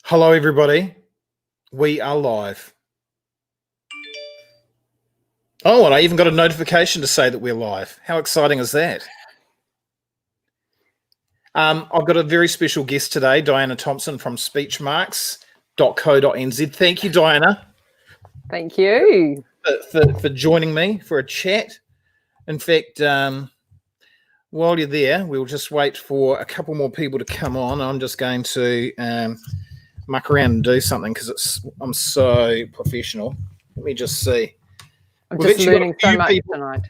Hello, everybody. We are live. Oh, and I even got a notification to say that we're live. How exciting is that? I've got a very special guest today, Diana Thomson from speechmarks.co.nz. Thank you, Diana. Thank you. For joining me for a chat. In fact, while you're there, we'll just wait for a couple more people to come on. I'm just going to muck around and do something because I'm so professional. Let me just see. I'm just learning so much tonight.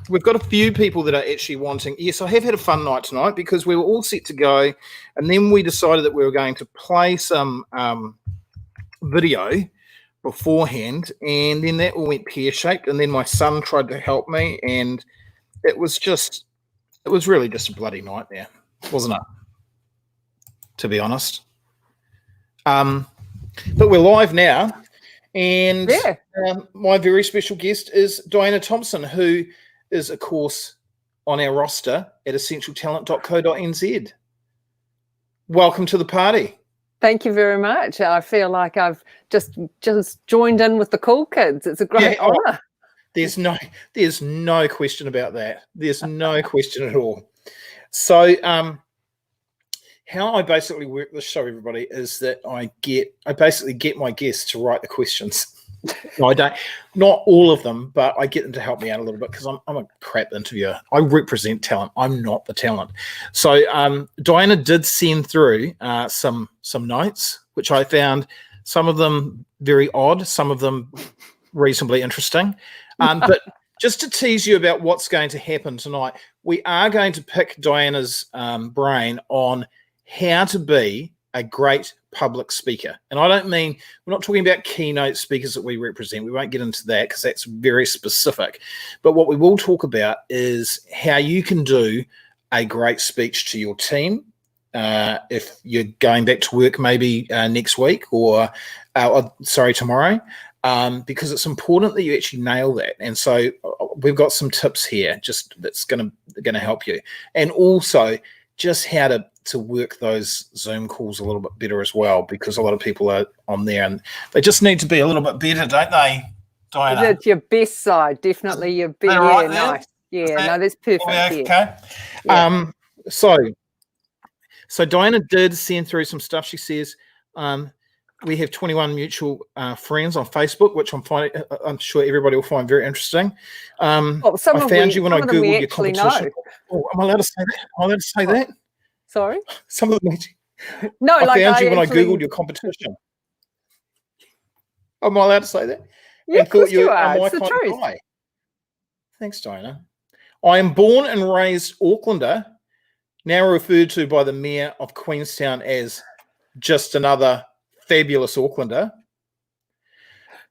We've got a few people that are actually wanting. Yes, I have had a fun night tonight because we were all set to go, and then we decided that we were going to play some video beforehand, and then that all went pear-shaped, and then my son tried to help me, and it was really just a bloody nightmare, wasn't it? To be honest. But we're live now, and my very special guest is Diana Thomson, who is, of course, on our roster at essentialtalent.co.nz. Welcome to the party. Thank you very much. I feel like I've just joined in with the cool kids. It's a great honor. There's no question about that. There's no question at all. So, how I basically work this show, everybody, is that I basically get my guests to write the questions. No, I don't. Not all of them, but I get them to help me out a little bit because I'm a crap interviewer. I represent talent. I'm not the talent. So Diana did send through some notes, which I found some of them very odd, some of them reasonably interesting. But just to tease you about what's going to happen tonight, we are going to pick Diana's brain on how to be a great public speaker. And I don't mean, we're not talking about keynote speakers that we represent. We won't get into that because that's very specific. But what we will talk about is how you can do a great speech to your team if you're going back to work maybe next week or tomorrow, because it's important that you actually nail that. And so we've got some tips here just that's going to help you. And also just how to work those Zoom calls a little bit better as well, because a lot of people are on there and they just need to be a little bit better, don't they, Diana? It's your best side, definitely your best. Right, nice. Yeah, that's perfect. Okay. Yeah. So Diana did send through some stuff. She says we have 21 mutual friends on Facebook, which I'm sure everybody will find very interesting. I found you when I googled your competition. Oh, am I allowed to say that? Am I allowed to say that? Sorry? Some of them. No, I found you when I googled your competition. Am I allowed to say that? Yeah, of course you are. It's the truth. Thanks, Diana. I am born and raised Aucklander, now referred to by the Mayor of Queenstown as just another fabulous Aucklander.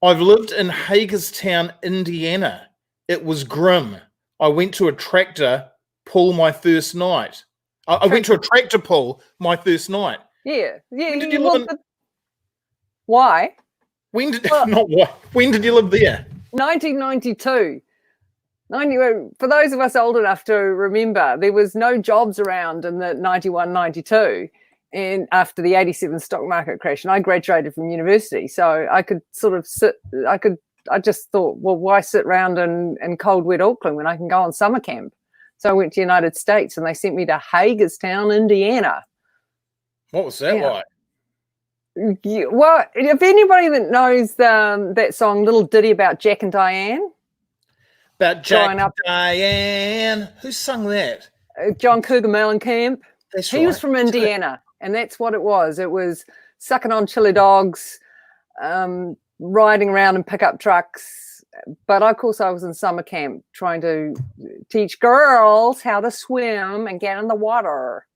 I've lived in Hagerstown, Indiana. It was grim. I went to a tractor pull my first night. I went to a tractor pull my first night. Yeah. When did you live in... Why? When did you live there? 1992. For those of us old enough to remember, there was no jobs around in the 91, 92. And after the 87 stock market crash, and I graduated from university, so I could sort of I just thought, well, why sit around in cold, wet Auckland when I can go on summer camp? So I went to the United States and they sent me to Hagerstown, Indiana. What was that like? Yeah, well, if anybody that knows that song, little ditty about Jack and Diane. About Jack and Diane. Who sung that? John Cougar Mellencamp. That's He was from Indiana, and that's what it was. It was sucking on chili dogs, riding around in pickup trucks. But of course, I was in summer camp trying to teach girls how to swim and get in the water.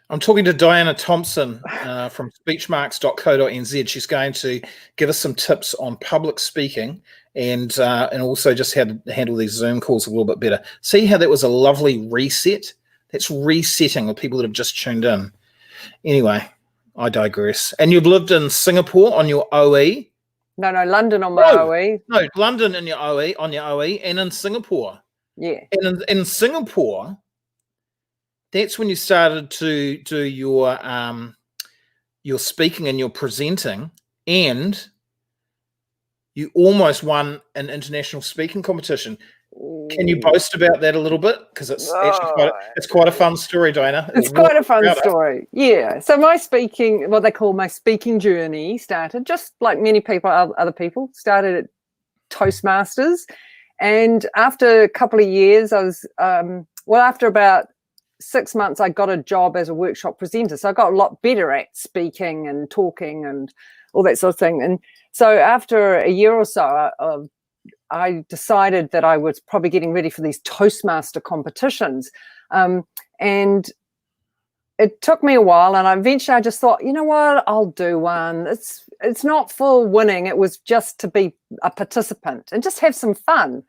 I'm talking to Diana Thomson from speechmarks.co.nz. She's going to give us some tips on public speaking and also just how to handle these Zoom calls a little bit better. See how that was a lovely reset? That's resetting with people that have just tuned in. Anyway, I digress. And you've lived in Singapore on your OE? No, London on my OE. No, London on your OE, and in Singapore. Yeah. And in Singapore, that's when you started to do your you're speaking and you're presenting, and you almost won an international speaking competition. Can you boast about that a little bit? Because it's actually quite a fun story, Diana. It's quite a fun story. Yeah. So my speaking, what they call my speaking journey, started just like many people, other people, started at Toastmasters. And after a couple of years, I was, after about 6 months, I got a job as a workshop presenter. So I got a lot better at speaking and talking and all that sort of thing. And so after a year or so, I decided that I was probably getting ready for these Toastmaster competitions. And it took me a while, and eventually I just thought, you know what, I'll do one. It's not for winning. It was just to be a participant and just have some fun.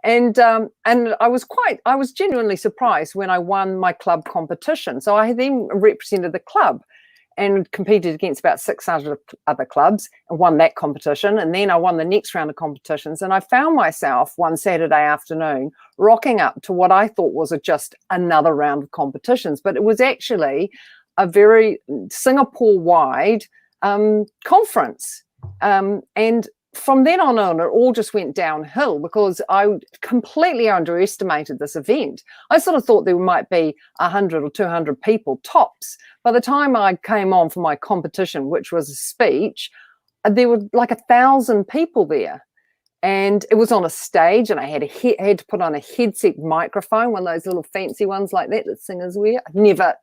And I was genuinely surprised when I won my club competition. So I then represented the club and competed against about 600 other clubs and won that competition. And then I won the next round of competitions. And I found myself one Saturday afternoon rocking up to what I thought was just another round of competitions. But it was actually a very Singapore-wide conference. And from then on, it all just went downhill because I completely underestimated this event. I sort of thought there might be 100 or 200 people tops. By the time I came on for my competition, which was a speech, there were like 1,000 people there. And it was on a stage, and I had to put on a headset microphone, one of those little fancy ones like that singers wear. I've never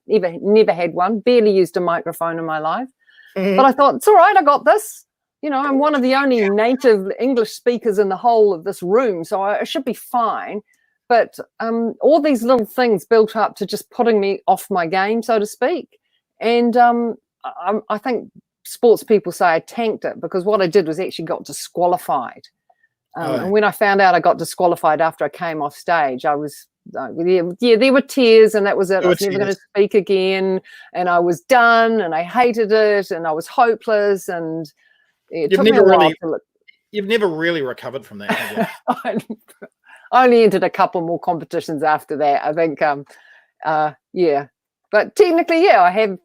had one, barely used a microphone in my life. Mm-hmm. But I thought, it's all right, I got this. You know, I'm one of the only native English speakers in the whole of this room, so I should be fine. But all these little things built up to just putting me off my game, so to speak. And I think sports people say I tanked it, because what I did was actually got disqualified. And when I found out I got disqualified after I came off stage, I was, there were tears, and that was it. I was never going to speak again, and I was done, and I hated it, and I was hopeless, and you've never really recovered from that, have you? I only entered a couple more competitions after that, I think. But technically, I have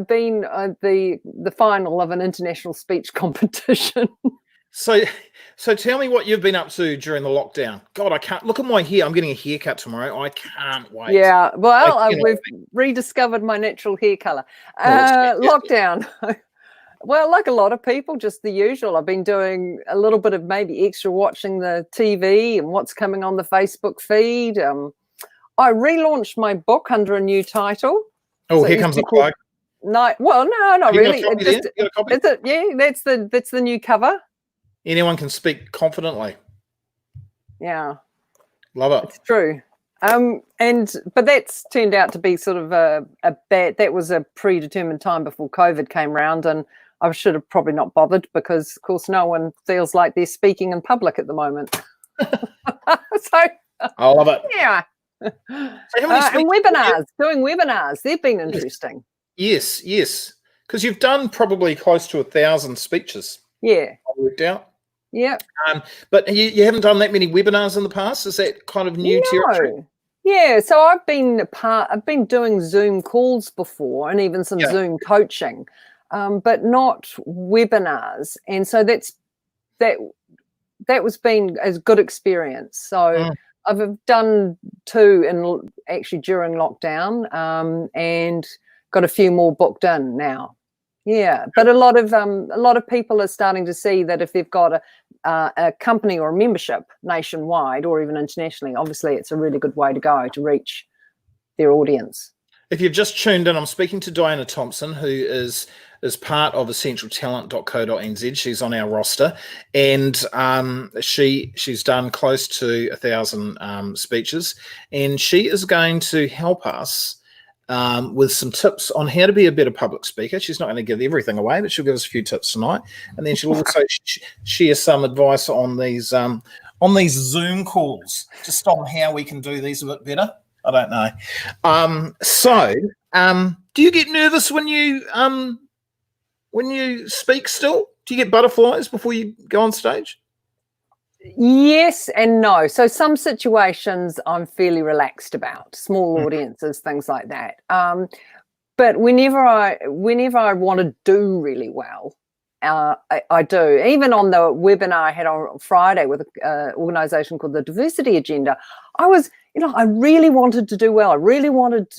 been the final of an international speech competition. So tell me what you've been up to during the lockdown. God, I can't look at my hair. I'm getting a haircut tomorrow. I can't wait. Yeah, well, we've rediscovered my natural hair color. Lockdown. Well, like a lot of people, just the usual. I've been doing a little bit of maybe extra watching the TV and what's coming on the Facebook feed. I relaunched my book under a new title. Oh, so here comes the plug. No, well, no, not really. That's the new cover. Anyone can speak confidently. Yeah, love it. It's true. But that's turned out to be sort of that was a predetermined time before COVID came round, and I should have probably not bothered, because of course no one feels like they're speaking in public at the moment. So I love it. Yeah. So and webinars, doing webinars, they've been interesting. Yes, because you've done probably close to 1,000 speeches. Yeah, I worked out. Yeah. But you haven't done that many webinars in the past? Is that kind of new territory? Yeah, so I've been doing Zoom calls before, and even some Zoom coaching, but not webinars. And so that was been a good experience. So I've done 2 actually during lockdown, and got a few more booked in now. Yeah, but a lot of people are starting to see that if they've got a company or a membership nationwide or even internationally, obviously it's a really good way to go to reach their audience. If you've just tuned in, I'm speaking to Diana Thomson, who is part of essentialtalent.co.nz. She's on our roster, and she's done close to 1,000 speeches, and she is going to help us with some tips on how to be a better public speaker. She's not going to give everything away, but she'll give us a few tips tonight, and then she'll also share some advice on these Zoom calls, just on how we can do these a bit better. I don't know. Do you get nervous when you speak still? Do you get butterflies before you go on stage? Yes and no. So some situations I'm fairly relaxed about, small audiences, things like that. But whenever I want to do really well, I do. Even on the webinar I had on Friday with an organisation called the Diversity Agenda, I really wanted to do well. I really wanted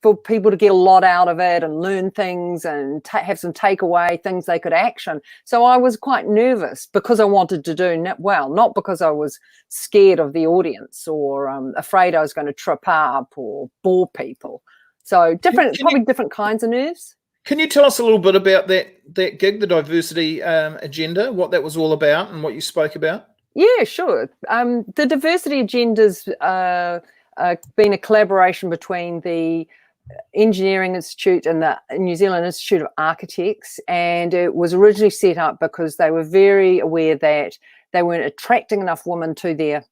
for people to get a lot out of it and learn things and have some takeaway things they could action. So I was quite nervous because I wanted to do well, not because I was scared of the audience or afraid I was going to trip up or bore people. So probably different kinds of nerves. Can you tell us a little bit about that gig, the Diversity Agenda, what that was all about and what you spoke about? Yeah, sure. The Diversity Agenda's been a collaboration between the Engineering Institute and the New Zealand Institute of Architects, and it was originally set up because they were very aware that they weren't attracting enough women to their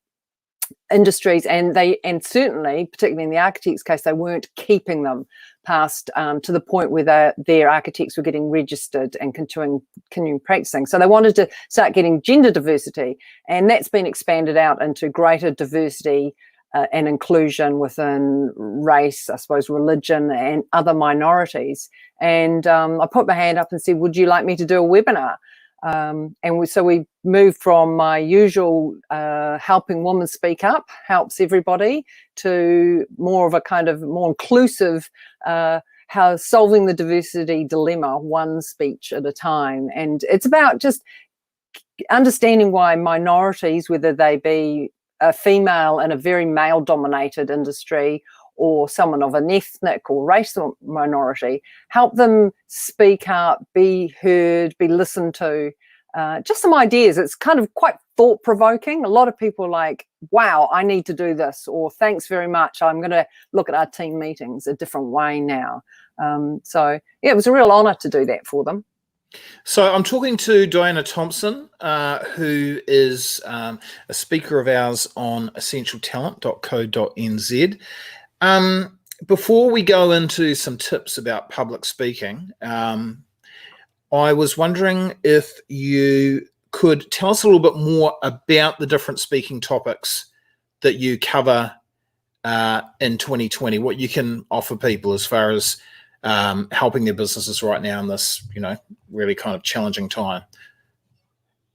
industries, and certainly, particularly in the architects' case, they weren't keeping them past to the point where their architects were getting registered and continuing practicing. So they wanted to start getting gender diversity, and that's been expanded out into greater diversity and inclusion within race, I suppose, religion and other minorities. And I put my hand up and said, would you like me to do a webinar? So we moved from my usual helping women speak up, helps everybody, to more of a kind of more inclusive how solving the diversity dilemma one speech at a time. And it's about just understanding why minorities, whether they be a female in a very male-dominated industry or someone of an ethnic or racial minority, help them speak up, be heard, be listened to. Just some ideas. It's kind of quite thought-provoking. A lot of people are like, wow, I need to do this, or thanks very much, I'm going to look at our team meetings a different way now. So, yeah, it was a real honour to do that for them. So I'm talking to Diana Thomson, who is a speaker of ours on essentialtalent.co.nz. Before we go into some tips about public speaking, I was wondering if you could tell us a little bit more about the different speaking topics that you cover in 2020, what you can offer people as far as helping their businesses right now in this, really kind of challenging time.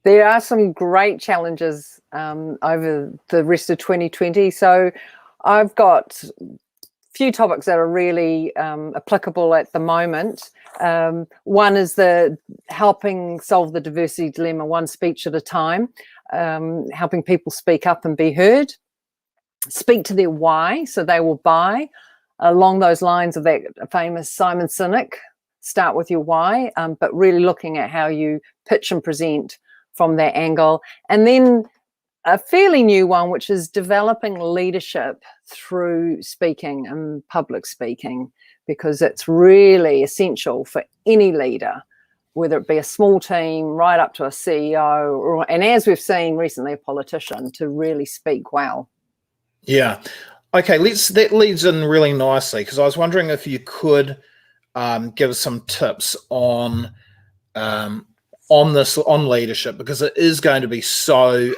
There are some great challenges over the rest of 2020. So I've got a few topics that are really applicable at the moment. One is the helping solve the diversity dilemma one speech at a time, helping people speak up and be heard, speak to their why so they will buy. Along those lines of that famous Simon Sinek, start with your why, but really looking at how you pitch and present from that angle. And then a fairly new one, which is developing leadership through speaking and public speaking, because it's really essential for any leader, whether it be a small team right up to a CEO, and as we've seen recently, a politician, to really speak well. Yeah. Okay, that leads in really nicely, because I was wondering if you could give us some tips on leadership, because it is going to be so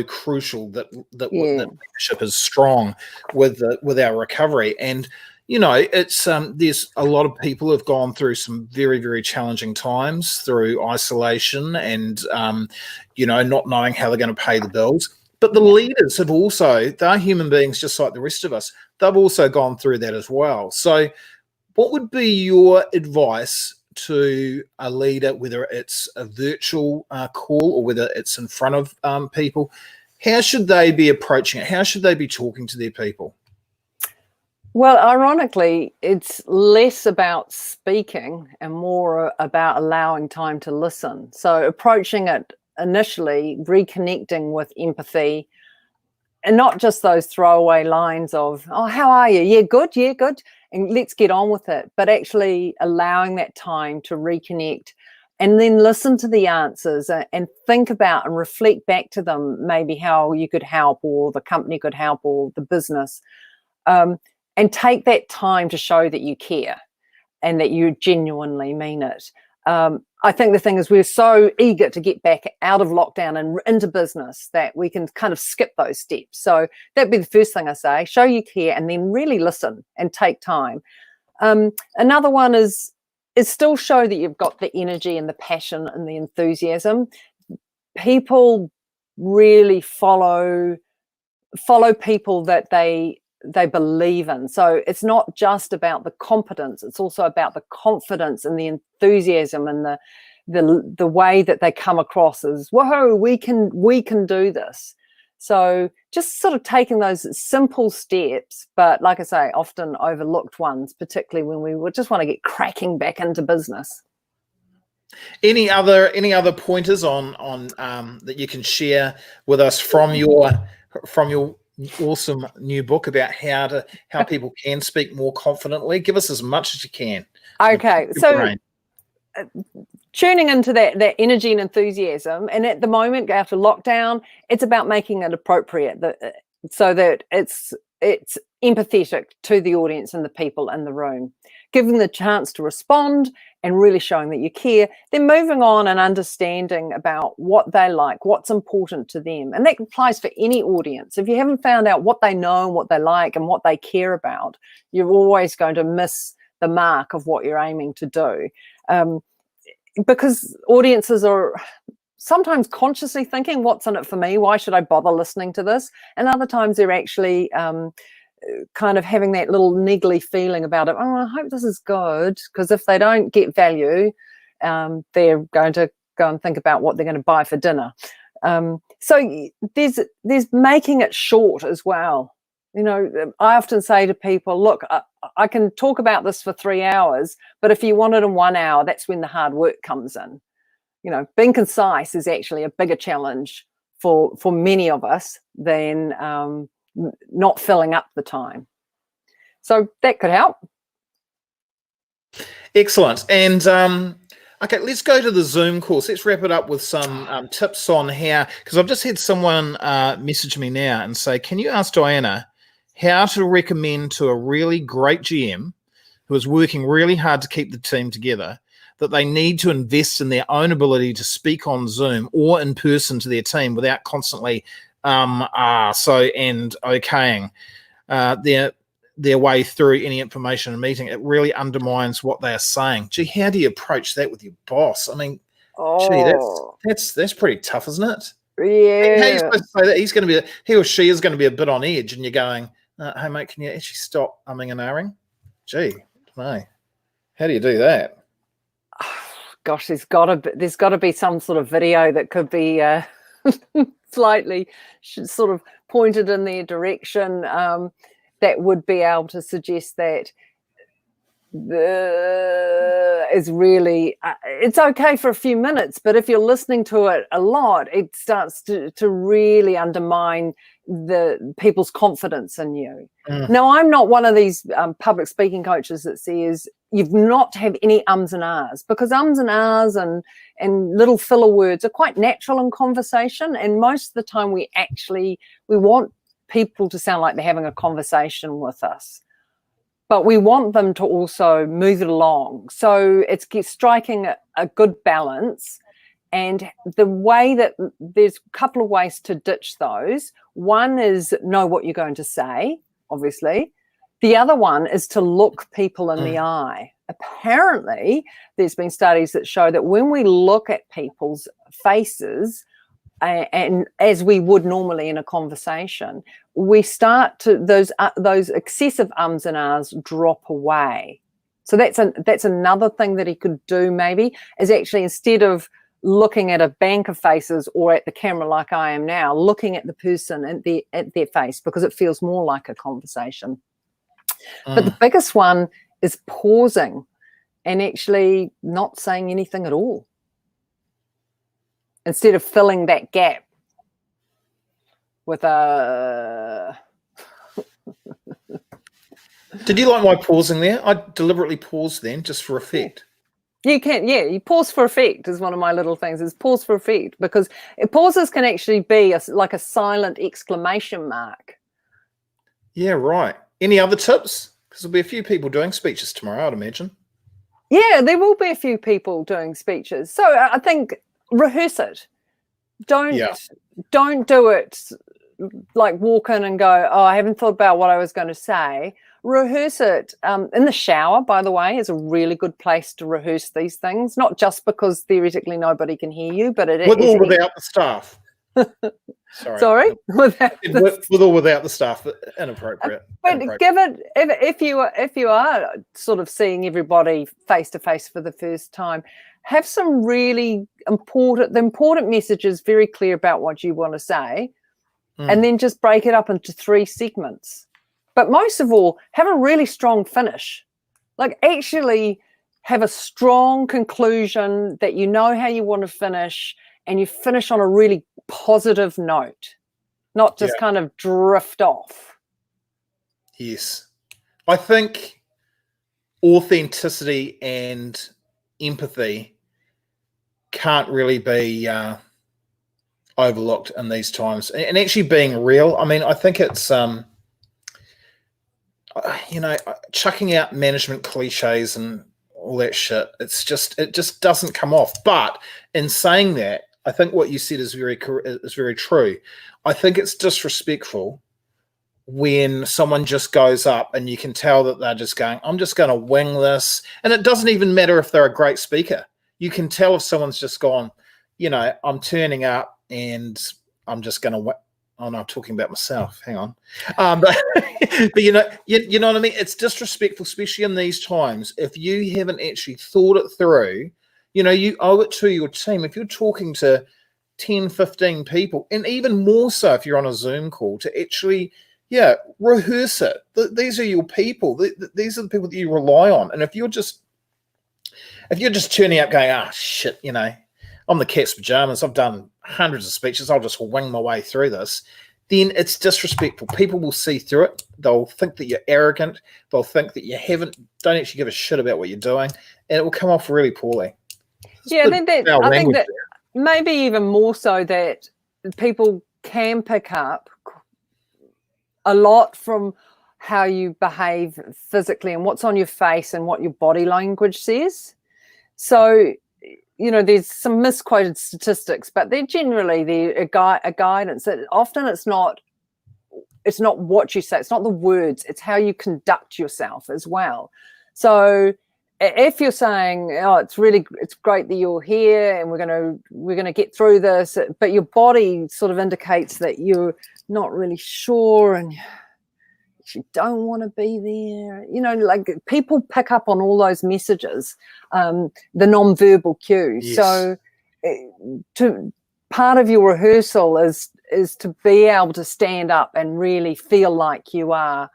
crucial that leadership is strong with our recovery. And it's there's a lot of people who have gone through some very, very challenging times through isolation and not knowing how they're going to pay the bills. But the leaders have they're human beings just like the rest of us. They've also gone through that as well. So what would be your advice to a leader, whether it's a virtual call or whether it's in front of people? How should they be approaching it? How should they be talking to their people? Well, ironically, it's less about speaking and more about allowing time to listen. So approaching it initially, reconnecting with empathy, and not just those throwaway lines of, oh, how are you? Yeah, good, and let's get on with it. But actually allowing that time to reconnect and then listen to the answers and think about and reflect back to them maybe how you could help, or the company could help, or the business. And take that time to show that you care and that you genuinely mean it. I think the thing is, we're so eager to get back out of lockdown and into business that we can kind of skip those steps. So that'd be the first thing I say: show you care, and then really listen and take time. Another one is still show that you've got the energy and the passion and the enthusiasm. People really follow people that they believe in. So it's not just about the competence, it's also about the confidence and the enthusiasm and the way that they come across as, whoa, we can do this. So just sort of taking those simple steps, but like I say, often overlooked ones, particularly when we would just want to get cracking back into business. Any other pointers on that you can share with us from your awesome new book about how people can speak more confidently? Give us as much as you can. Okay, so tuning into that energy and enthusiasm, and at the moment after lockdown, it's about making it appropriate, so that it's empathetic to the audience and the people in the room, giving them the chance to respond and really showing that you care. Then moving on and understanding about what they like, what's important to them, and that applies for any audience. If you haven't found out what they know and what they like and what they care about, you're always going to miss the mark of what you're aiming to do. Because audiences are sometimes consciously thinking, what's in it for me? Why should I bother listening to this? And other times they're actually kind of having that little niggly feeling about it. Oh, I hope this is good, because if they don't get value, they're going to go and think about what they're going to buy for dinner. So there's making it short as well. You know, I often say to people, look, I can talk about this for 3 hours, but if you want it in 1 hour, that's when the hard work comes in. You know, being concise is actually a bigger challenge for many of us than not filling up the time. So that could help. Excellent. And okay, let's go to the Zoom course. Let's wrap it up with some tips on how, because I've just had someone message me now and say, can you ask Diana how to recommend to a really great GM who is working really hard to keep the team together that they need to invest in their own ability to speak on Zoom or in person to their team without constantly okaying their way through any information in a meeting. It really undermines what they are saying. Gee, how do you approach that with your boss? I mean, gee, that's pretty tough, isn't it? Yeah. How are you supposed to say that? He or she is going to be a bit on edge, and you're going, hey mate, can you actually stop umming and ahhing? Gee, no. How do you do that? Gosh, there's got to be some sort of video that could be slightly sort of pointed in their direction that would be able to suggest that is really it's okay for a few minutes, but if you're listening to it a lot, it starts to really undermine the people's confidence in you. Now, I'm not one of these public speaking coaches that says you've not to have any ums and ahs, because ums and ahs and little filler words are quite natural in conversation, and most of the time we want people to sound like they're having a conversation with us, but we want them to also move it along. So it's striking a good balance. And the way that there's a couple of ways to ditch those. One is know what you're going to say, obviously. The other one is to look people in the eye. Apparently, there's been studies that show that when we look at people's faces, and as we would normally in a conversation, we start to those excessive ums and ahs drop away. So that's another thing that he could do, maybe, is actually, instead of looking at a bank of faces or at the camera like I am now, looking at the person at their face, because it feels more like a conversation. But the biggest one is pausing and actually not saying anything at all, instead of filling that gap with a... Did you like my pausing there? I deliberately paused then just for effect. You can, yeah, you pause for effect is one of my little things, is pause for effect, because pauses can actually be like a silent exclamation mark. Yeah, right. Any other tips? Because there'll be a few people doing speeches tomorrow, I'd imagine. Yeah, there will be a few people doing speeches. So I think rehearse it. Don't do it like walk in and go, oh, I haven't thought about what I was going to say. rehearse it in the shower, by the way, is a really good place to rehearse these things, not just because theoretically nobody can hear you, but it With is or without the staff. sorry, With or without the staff, inappropriate. But give it, if you are sort of seeing everybody face to face for the first time, have some really important messages very clear about what you want to say, and then just break it up into 3 segments. But most of all, have a really strong finish. Like, actually have a strong conclusion that you know how you want to finish, and you finish on a really positive note, not just kind of drift off. Yes. I think authenticity and empathy can't really be overlooked in these times. And actually being real, I mean, I think it's, chucking out management cliches and all that shit, it just doesn't come off. But in saying that, I think what you said is very true. I think it's disrespectful when someone just goes up and you can tell that they're just going, I'm just going to wing this. And it doesn't even matter if they're a great speaker. You can tell if someone's just gone, I'm turning up and I'm just going to, oh no, I'm talking about myself. Hang on. But you know what I mean? It's disrespectful, especially in these times. If you haven't actually thought it through, you owe it to your team. If you're talking to 10, 15 people, and even more so if you're on a Zoom call, to actually, rehearse it. These are your people. These are the people that you rely on. And if you're just turning up going, shit, I'm the cat's pajamas, I've done hundreds of speeches, I'll just wing my way through this, then it's disrespectful. People will see through it. They'll think that you're arrogant. They'll think that you don't actually give a shit about what you're doing, and it will come off really poorly. I think that maybe even more so that people can pick up a lot from how you behave physically and what's on your face and what your body language says. So, there's some misquoted statistics, but they're generally a guidance that often it's not what you say, it's not the words, it's how you conduct yourself as well. So if you're saying, it's great that you're here and we're gonna get through this, but your body sort of indicates that you're not really sure and you don't want to be there, like people pick up on all those messages, the non-verbal cues. Yes. So part of your rehearsal is to be able to stand up and really feel like you are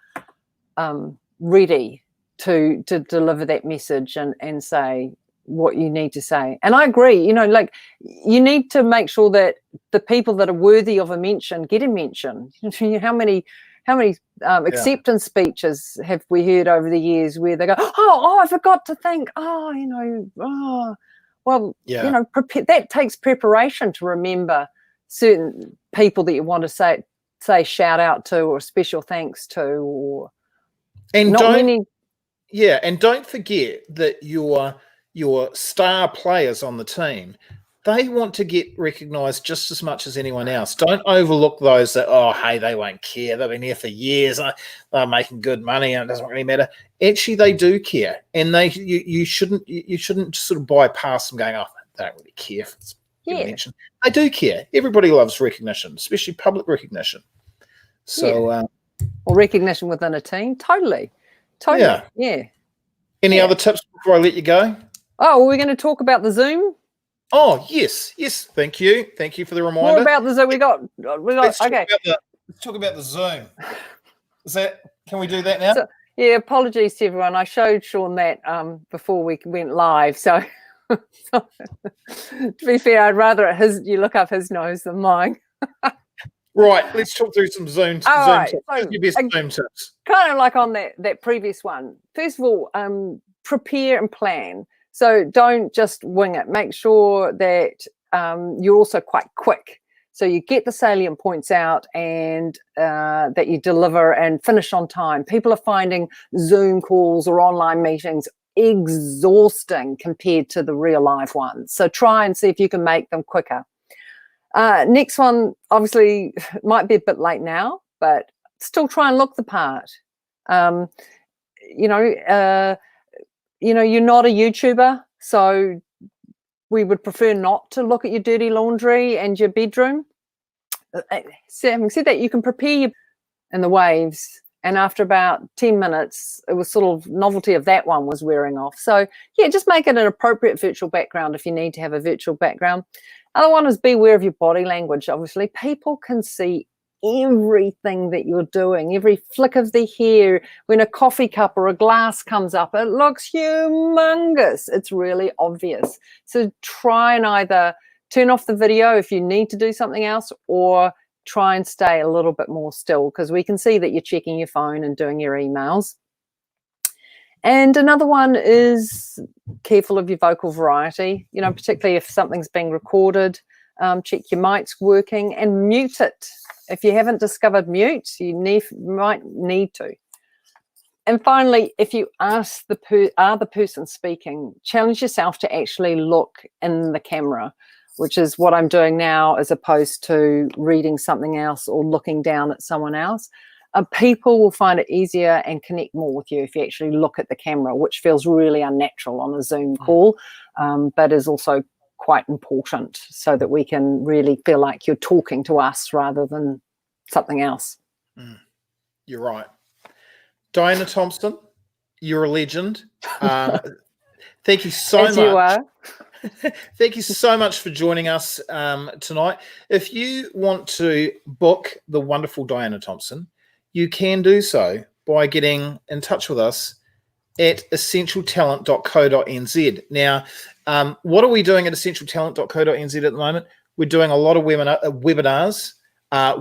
ready to deliver that message and say what you need to say. And I agree, you need to make sure that the people that are worthy of a mention get a mention. How many acceptance speeches have we heard over the years where they go, I forgot to thank, that takes preparation to remember certain people that you want to say shout out to or special thanks to, and don't forget that your star players on the team, they want to get recognised just as much as anyone else. Don't overlook those that, they won't care. They've been here for years. They're making good money and it doesn't really matter. Actually, they do care. And you shouldn't sort of bypass them going, they don't really care if it's mentioned. They do care. Everybody loves recognition, especially public recognition. So, or recognition within a team. Totally. Yeah. Any other tips before I let you go? We're going to talk about the Zoom. Oh, yes. Thank you for the reminder. More about the Zoom. Let's talk about the Zoom. Can we do that now? So, apologies to everyone. I showed Sean that before we went live. So, to be fair, I'd rather you look up his nose than mine. Right, let's talk through some Zoom tips. So, your best Zoom tips. Kind of like on that previous one. First of all, prepare and plan. So don't just wing it. Make sure that you're also quite quick. So you get the salient points out and that you deliver and finish on time. People are finding Zoom calls or online meetings exhausting compared to the real life ones. So try and see if you can make them quicker. Next one, obviously, might be a bit late now, but still try and look the part. you're not a YouTuber, so we would prefer not to look at your dirty laundry and your bedroom. So having said that, you can prepare in the waves, and after about 10 minutes, it was sort of novelty of that one was wearing off. So yeah, just make it an appropriate virtual background if you need to have a virtual background. Other one is be aware of your body language. Obviously, people can see everything that you're doing, every flick of the hair. When a coffee cup or a glass comes up, it looks humongous. It's really obvious. So try and either turn off the video if you need to do something else, or try and stay a little bit more still, because we can see that you're checking your phone and doing your emails. And another one is careful of your vocal variety, particularly if something's being recorded. Check your mic's working and mute it. If you haven't discovered mute, you might need to. And finally, if you ask are the person speaking, challenge yourself to actually look in the camera, which is what I'm doing now, as opposed to reading something else or looking down at someone else. People will find it easier and connect more with you if you actually look at the camera, which feels really unnatural on a Zoom call, but is also quite important so that we can really feel like you're talking to us rather than something else. You're right. Diana Thomson, you're a legend. Thank you so much. You are. Thank you so much for joining us tonight. If you want to book the wonderful Diana Thomson, you can do so by getting in touch with us at essentialtalent.co.nz. Now, what are we doing at essentialtalent.co.nz at the moment? We're doing a lot of webinars,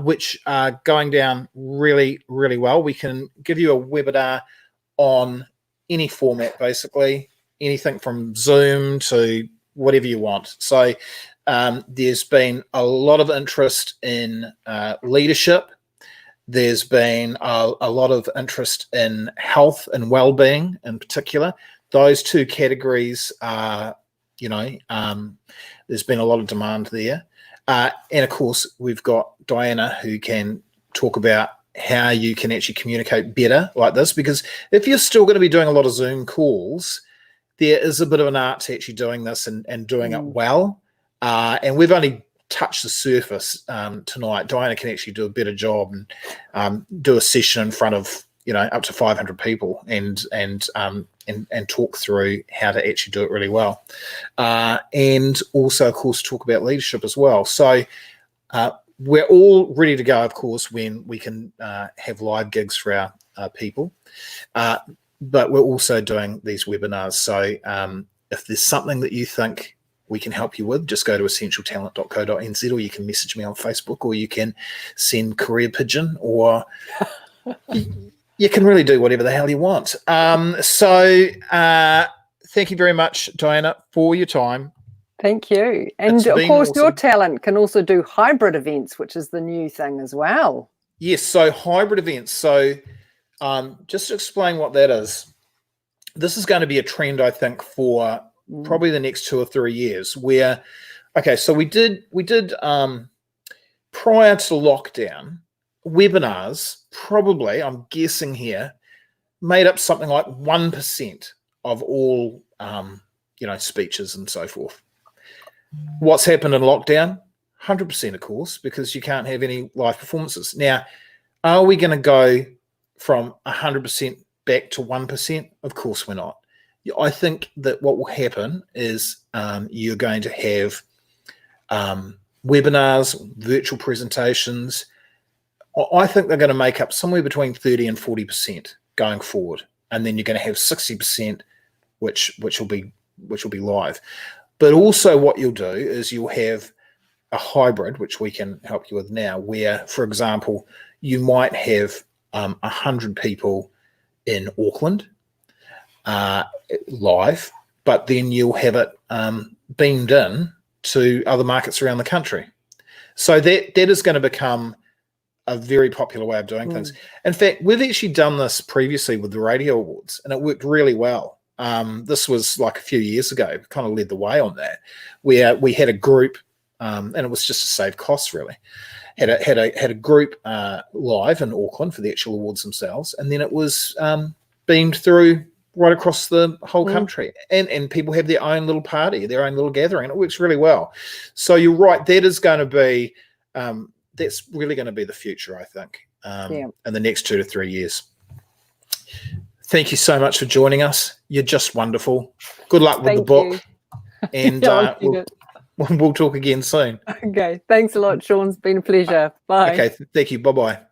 which are going down really, really well. We can give you a webinar on any format, basically, anything from Zoom to whatever you want. So there's been a lot of interest in leadership. There's been a lot of interest in health and well-being in particular. Those two categories are, there's been a lot of demand there. And of course, we've got Diana, who can talk about how you can actually communicate better like this, because if you're still going to be doing a lot of Zoom calls, there is a bit of an art to actually doing this and doing it well. And we've only touched the surface tonight. Diana can actually do a better job and do a session in front of up to 500 people and talk through how to actually do it really well. And also, of course, talk about leadership as well. So we're all ready to go, of course, when we can have live gigs for our people. But we're also doing these webinars. So if there's something that you think we can help you with, just go to essentialtalent.co.nz, or you can message me on Facebook, or you can send Career Pigeon, or you can really do whatever the hell you want. So thank you very much, Diana, for your time. Thank you. And of course, awesome. Your talent can also do hybrid events, which is the new thing as well. Yes, so hybrid events. So just to explain what that is, this is going to be a trend, I think, for probably the next 2 or 3 years, where, okay, so we did prior to lockdown, webinars probably, I'm guessing here, made up something like 1% of all, speeches and so forth. What's happened in lockdown? 100%, of course, because you can't have any live performances. Now, are we going to go from 100% back to 1%? Of course we're not. I think that what will happen is you're going to have webinars, virtual presentations. I think they're going to make up somewhere between 30 and 40% going forward, and then you're going to have 60%, which will be live. But also, what you'll do is you'll have a hybrid, which we can help you with now, where, for example, you might have 100 people in Auckland live, but then you'll have it beamed in to other markets around the country. So that is going to become a very popular way of doing things. In fact, we've actually done this previously with the radio awards, and it worked really well. This was like a few years ago, kind of led the way on that, where we had a group, and it was just to save costs, really. Had a group live in Auckland for the actual awards themselves, and then it was beamed through right across the whole country, and people have their own little party, their own little gathering, and it works really well. So you're right, that is going to be that's really going to be the future, I think, in the next 2 to 3 years. Thank you so much for joining us. You're just wonderful. Good luck with the book, and we'll talk again soon. Okay, thanks a lot, Sean. It's been a pleasure. Bye. Okay, thank you. Bye-bye.